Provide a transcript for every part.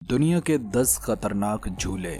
दुनिया के 10 खतरनाक झूले।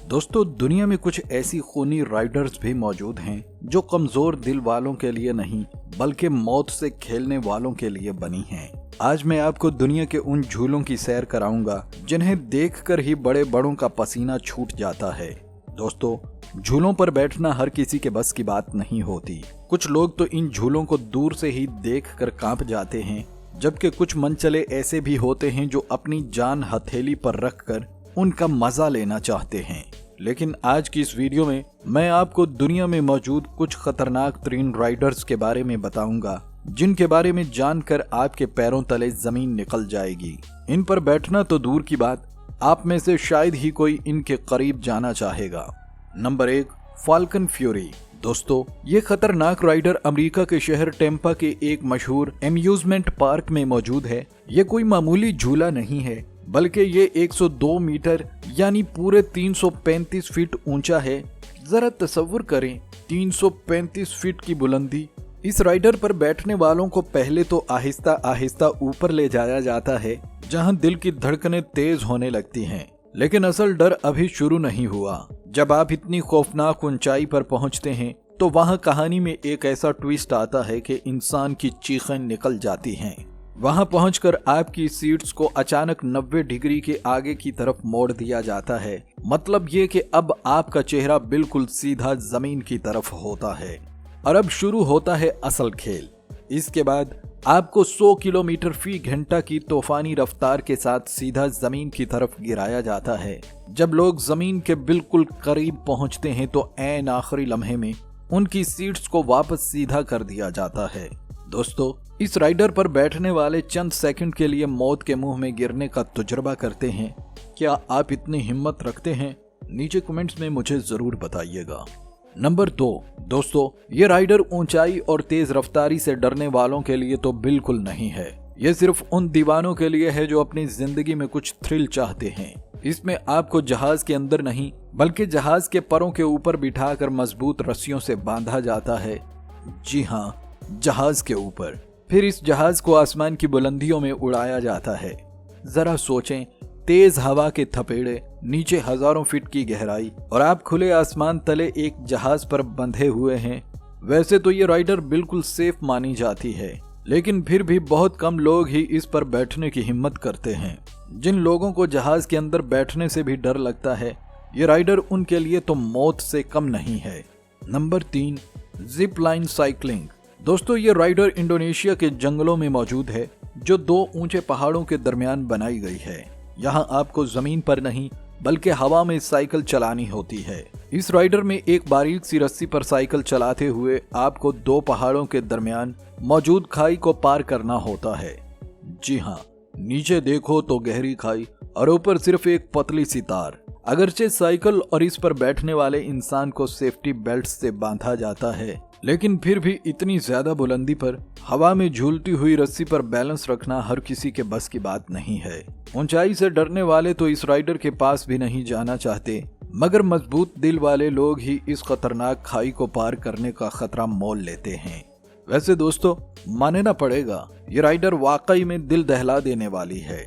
दोस्तों, दुनिया में कुछ ऐसी खूनी राइडर्स भी मौजूद हैं जो कमजोर दिल वालों के लिए नहीं बल्कि मौत से खेलने वालों के लिए बनी हैं। आज मैं आपको दुनिया के उन झूलों की सैर कराऊंगा जिन्हें देखकर ही बड़े बड़ों का पसीना छूट जाता है। दोस्तों, झूलों पर बैठना हर किसी के बस की बात नहीं होती। कुछ लोग तो इन झूलों को दूर से ही देखकर कांप जाते हैं, जबकि कुछ मनचले ऐसे भी होते हैं जो अपनी जान हथेली पर रखकर उनका मजा लेना चाहते हैं। लेकिन आज की इस वीडियो में मैं आपको दुनिया में मौजूद कुछ खतरनाक तरीन राइडर्स के बारे में बताऊंगा, जिनके बारे में जानकर आपके पैरों तले जमीन निकल जाएगी। इन पर बैठना तो दूर की बात, आप में से शायद ही कोई इनके करीब जाना चाहेगा। Number 1, falcon fury. दोस्तों, ये खतरनाक राइडर अमेरिका के शहर टेम्पा के एक मशहूर एम्यूजमेंट पार्क में मौजूद है। ये कोई मामूली झूला नहीं है, बल्कि ये 102 मीटर यानी पूरे 335 फीट ऊंचा है। जरा तसव्वुर करें, 335 फीट की बुलंदी। इस राइडर पर बैठने वालों को पहले तो आहिस्ता आहिस्ता ऊपर ले जाया जाता है, जहां दिल की धड़कनें तेज होने लगती हैं। लेकिन असल डर अभी शुरू नहीं हुआ। जब आप इतनी खौफनाक ऊंचाई पर पहुंचते हैं तो वहां कहानी में एक ऐसा ट्विस्ट आता है कि इंसान की चीखें निकल जाती हैं। वहां पहुंचकर आपकी सीट्स को अचानक 90 डिग्री के आगे की तरफ मोड़ दिया जाता है। मतलब ये कि अब आपका चेहरा बिल्कुल सीधा जमीन की तरफ होता है। और अब शुरू होता है असल खेल। इसके बाद आपको 100 किलोमीटर फी घंटा की तूफानी रफ्तार के साथ सीधा जमीन की तरफ गिराया जाता है। जब लोग जमीन के बिल्कुल करीब पहुंचते हैं तो ऐन आखिरी लम्हे में उनकी सीट्स को वापस सीधा कर दिया जाता है। दोस्तों, इस राइडर पर बैठने वाले चंद सेकंड के लिए मौत के मुंह में गिरने का तजुर्बा करते हैं। क्या आप इतनी हिम्मत रखते हैं? नीचे कमेंट्स में मुझे जरूर बताइएगा। नंबर 2, दोस्तों, ये राइडर ऊंचाई और तेज रफ्तारी से डरने वालों के लिए तो बिल्कुल नहीं है। ये सिर्फ उन दीवानों के लिए है जो अपनी जिंदगी में कुछ थ्रिल चाहते हैं। इसमें आपको जहाज के अंदर नहीं बल्कि जहाज के परों के ऊपर बिठाकर मजबूत रस्सियों से बांधा जाता है। जी हाँ, जहाज के ऊपर। फिर इस जहाज को आसमान की बुलंदियों में उड़ाया जाता है। जरा सोचें, तेज हवा के थपेड़े, नीचे हजारों फीट की गहराई और आप खुले आसमान तले एक जहाज पर बंधे हुए हैं। वैसे तो ये राइडर बिल्कुल सेफ मानी जाती है, लेकिन फिर भी बहुत कम लोग ही इस पर बैठने की हिम्मत करते हैं। जिन लोगों को जहाज के अंदर बैठने से भी डर लगता है, ये राइडर उनके लिए तो मौत से कम नहीं है। Number 3, zip line cycling. दोस्तों, ये राइडर इंडोनेशिया के जंगलों में मौजूद है, जो 2 ऊंचे पहाड़ों के दरमियान बनाई गई है। यहाँ आपको जमीन पर नहीं बल्कि हवा में साइकिल चलानी होती है। इस राइडर में एक बारीक सी रस्सी पर साइकिल चलाते हुए आपको 2 पहाड़ों के दरमियान मौजूद खाई को पार करना होता है। जी हाँ, नीचे देखो तो गहरी खाई और ऊपर सिर्फ एक पतली सी तार। अगरचे साइकिल और इस पर बैठने वाले इंसान को सेफ्टी बेल्ट से बांधा जाता है, लेकिन फिर भी इतनी ज्यादा बुलंदी पर हवा में झूलती हुई रस्सी पर बैलेंस रखना हर किसी के बस की बात नहीं है। ऊंचाई से डरने वाले तो इस राइडर के पास भी नहीं जाना चाहते, मगर मजबूत दिल वाले लोग ही इस खतरनाक खाई को पार करने का खतरा मोल लेते हैं। वैसे दोस्तों, मानना पड़ेगा, ये राइडर वाकई में दिल दहला देने वाली है।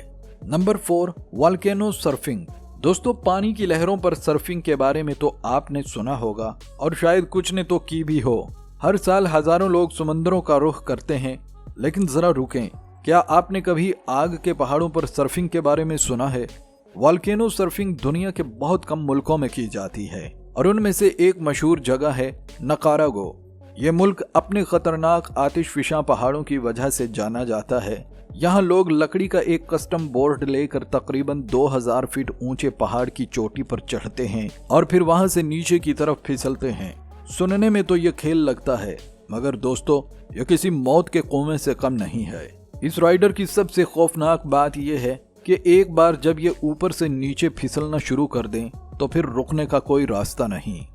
Number 4, volcano surfing. दोस्तों, पानी की लहरों पर सर्फिंग के बारे में तो आपने सुना होगा और शायद कुछ ने तो की भी हो। हर साल हजारों लोग समुद्रों का रुख करते हैं, लेकिन जरा रुकें, क्या आपने कभी आग के पहाड़ों पर सर्फिंग के बारे में सुना है? वोल्केनो सर्फिंग दुनिया के बहुत कम मुल्कों में की जाती है और उनमें से एक मशहूर जगह है निकारागुआ। ये मुल्क अपने खतरनाक आतिशफिशा पहाड़ों की वजह से जाना जाता है। यहाँ लोग लकड़ी का एक कस्टम बोर्ड लेकर तकरीबन 2000 फीट ऊंचे पहाड़ की चोटी पर चढ़ते हैं और फिर वहां से नीचे की तरफ फिसलते हैं। सुनने में तो ये खेल लगता है, मगर दोस्तों, यह किसी मौत के कुएं से कम नहीं है। इस राइडर की सबसे खौफनाक बात यह है कि एक बार जब ये ऊपर से नीचे फिसलना शुरू कर दें तो फिर रुकने का कोई रास्ता नहीं।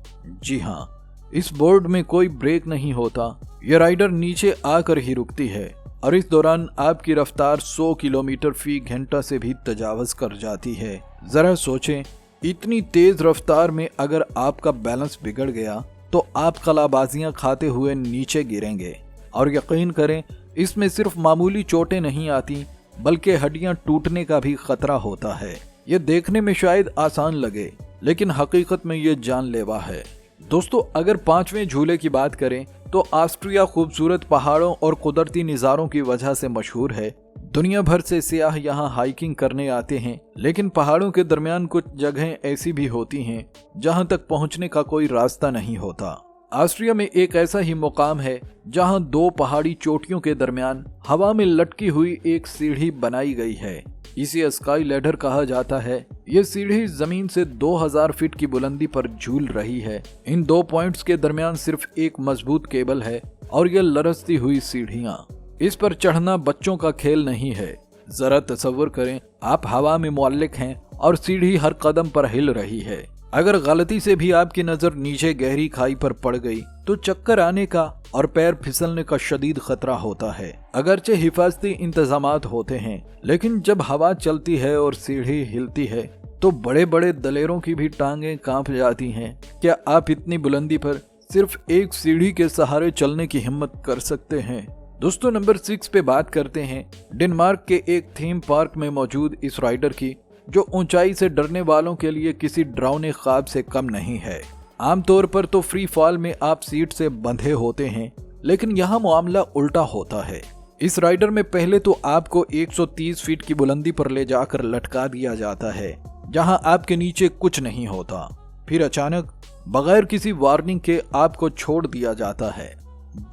जी हाँ, इस बोर्ड में कोई ब्रेक नहीं होता। यह राइडर नीचे आकर ही रुकती है और इस दौरान आपकी रफ्तार 100 किलोमीटर फी घंटा से भी तजावज कर जाती है। जरा सोचें, इतनी तेज रफ्तार में अगर आपका बैलेंस बिगड़ गया तो आप कलाबाजियां खाते हुए नीचे गिरेंगे। और यकीन करें, इसमें सिर्फ मामूली चोटें नहीं आती बल्कि हड्डियां टूटने का भी खतरा होता है। ये देखने में शायद आसान लगे, लेकिन हकीकत में ये जानलेवा है। दोस्तों, अगर 5वें झूले की बात करें तो ऑस्ट्रिया खूबसूरत पहाड़ों और कुदरती नज़ारों की वजह से मशहूर है। दुनिया भर से सियाह यहाँ हाइकिंग करने आते हैं, लेकिन पहाड़ों के दरमियान कुछ जगहें ऐसी भी होती हैं जहाँ तक पहुँचने का कोई रास्ता नहीं होता। ऑस्ट्रिया में एक ऐसा ही मुकाम है जहाँ 2 पहाड़ी चोटियों के दरमियान हवा में लटकी हुई एक सीढ़ी बनाई गई है। इसे स्काई लैडर कहा जाता है। ये सीढ़ी जमीन से 2000 फीट की बुलंदी पर झूल रही है। इन 2 पॉइंट्स के दरमियान सिर्फ एक मजबूत केबल है और ये लरजती हुई सीढ़ियां। इस पर चढ़ना बच्चों का खेल नहीं है। जरा तसव्वुर करें, आप हवा में मुअल्लिक हैं और सीढ़ी हर कदम पर हिल रही है। अगर गलती से भी आपकी नजर नीचे गहरी खाई पर पड़ गई तो चक्कर आने का और पैर फिसलने का शदीद खतरा होता है। अगरचे हिफाजती इंतजामात होते हैं, लेकिन जब हवा चलती है और सीढ़ी हिलती है तो बड़े बड़े दलेरों की भी टांगें कांप जाती हैं। क्या आप इतनी बुलंदी पर सिर्फ एक सीढ़ी के सहारे चलने की हिम्मत कर सकते हैं? दोस्तों, नंबर 6 पे बात करते हैं डेनमार्क के एक थीम पार्क में मौजूद इस राइडर की, जो ऊंचाई से डरने वालों के लिए किसी डरावने ख्वाब से कम नहीं है। आमतौर पर तो फ्री फॉल में आप सीट से बंधे होते हैं, लेकिन यहाँ मामला उल्टा होता है। इस राइडर में पहले तो आपको 130 फीट की बुलंदी पर ले जाकर लटका दिया जाता है, जहाँ आपके नीचे कुछ नहीं होता। फिर अचानक बगैर किसी वार्निंग के आपको छोड़ दिया जाता है।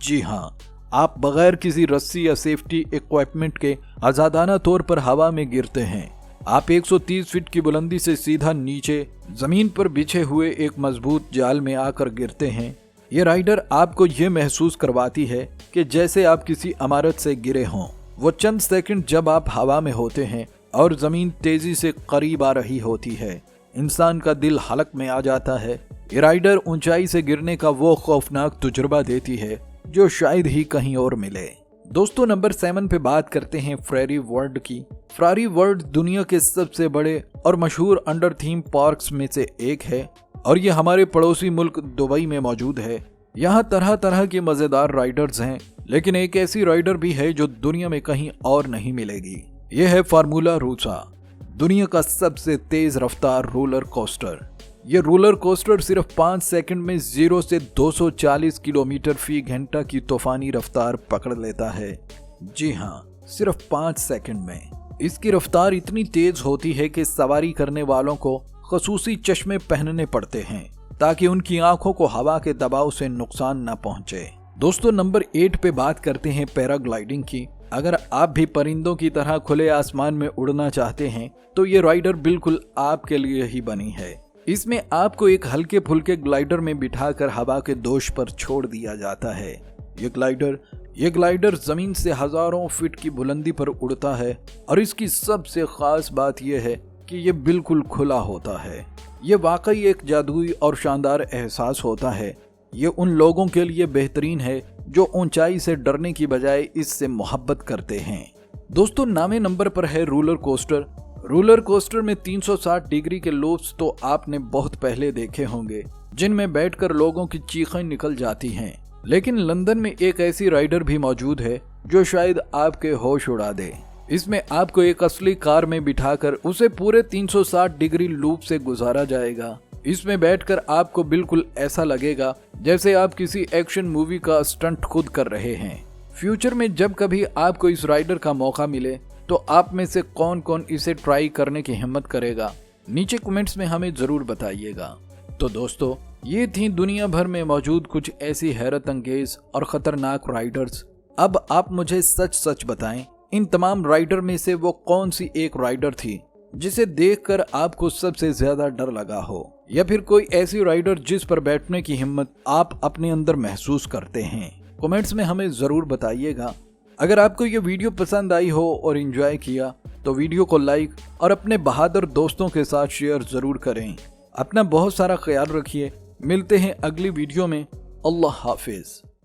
जी हाँ, आप बगैर किसी रस्सी या सेफ्टी इक्विपमेंट के आजादाना तौर पर हवा में गिरते हैं। आप 130 फीट की बुलंदी से सीधा नीचे जमीन पर बिछे हुए एक मजबूत जाल में आकर गिरते हैं। ये राइडर आपको ये महसूस करवाती है कि जैसे आप किसी इमारत से गिरे हों। वो चंद सेकंड जब आप हवा में होते हैं और जमीन तेजी से करीब आ रही होती है, इंसान का दिल हलक में आ जाता है। ये राइडर ऊंचाई से गिरने का वो खौफनाक तजुर्बा देती है जो शायद ही कहीं और मिले। दोस्तों, नंबर 7 पे बात करते हैं फेरी वर्ल्ड की। फेरी वर्ल्ड दुनिया के सबसे बड़े और मशहूर अंडर थीम पार्क्स में से एक है और ये हमारे पड़ोसी मुल्क दुबई में मौजूद है। यहाँ तरह तरह के मजेदार राइडर्स हैं, लेकिन एक ऐसी राइडर भी है जो दुनिया में कहीं और नहीं मिलेगी। ये है फार्मूला रूसा, दुनिया का सबसे तेज रफ्तार रोलर कोस्टर। ये रोलर कोस्टर सिर्फ 5 सेकंड में 0 से 240 किलोमीटर फी घंटा की तूफानी रफ्तार पकड़ लेता है। जी हाँ, सिर्फ 5 सेकंड में। इसकी रफ्तार इतनी तेज होती है कि सवारी करने वालों को खसूसी चश्मे पहनने पड़ते हैं ताकि उनकी आंखों को हवा के दबाव से नुकसान न पहुंचे। दोस्तों, नंबर 8 पे बात करते हैं पैराग्लाइडिंग की। अगर आप भी परिंदों की तरह खुले आसमान में उड़ना चाहते हैं तो ये राइडर बिल्कुल आपके लिए ही बनी है। इसमें आपको एक हल्के फुल्के ग्लाइडर में बिठाकर हवा के दोष पर छोड़ दिया जाता है। ये ग्लाइडर जमीन से हजारों फीट की बुलंदी पर उड़ता है और इसकी सबसे खास बात यह है कि ये बिल्कुल खुला होता है। ये वाकई एक जादुई और शानदार एहसास होता है। ये उन लोगों के लिए बेहतरीन है जो ऊंचाई से डरने की बजाय इससे मोहब्बत करते हैं। दोस्तों, नामे नंबर पर है रोलर कोस्टर। रोलर कोस्टर में 360 डिग्री के लूप्स तो आपने बहुत पहले देखे होंगे, जिनमें बैठकर लोगों की चीखें निकल जाती हैं। लेकिन लंदन में एक ऐसी राइडर भी मौजूद है जो शायद आपके होश उड़ा दे। इसमें आपको एक असली कार में बिठाकर उसे पूरे 360 डिग्री लूप से गुजारा जाएगा। इसमें बैठकर आपको बिल्कुल ऐसा लगेगा जैसे आप किसी एक्शन मूवी का स्टंट खुद कर रहे हैं। फ्यूचर में जब कभी आपको इस राइडर का मौका मिले तो आप में से कौन कौन इसे ट्राई करने की हिम्मत करेगा, नीचे कमेंट्स में हमें जरूर बताइएगा। तो दोस्तों, ये थी दुनिया भर में मौजूद कुछ ऐसी हैरत अंगेज और खतरनाक राइडर्स। अब आप मुझे सच सच बताएं, इन तमाम राइडर में से वो कौन सी एक राइडर थी जिसे देखकर आपको सबसे ज्यादा डर लगा हो, या फिर कोई ऐसी राइडर जिस पर बैठने की हिम्मत आप अपने अंदर महसूस करते हैं। कमेंट्स में हमें जरूर बताइएगा। अगर आपको ये वीडियो पसंद आई हो और एंजॉय किया तो वीडियो को लाइक और अपने बहादुर दोस्तों के साथ शेयर जरूर करें। अपना बहुत सारा ख्याल रखिए। मिलते हैं अगली वीडियो में। अल्लाह हाफिज।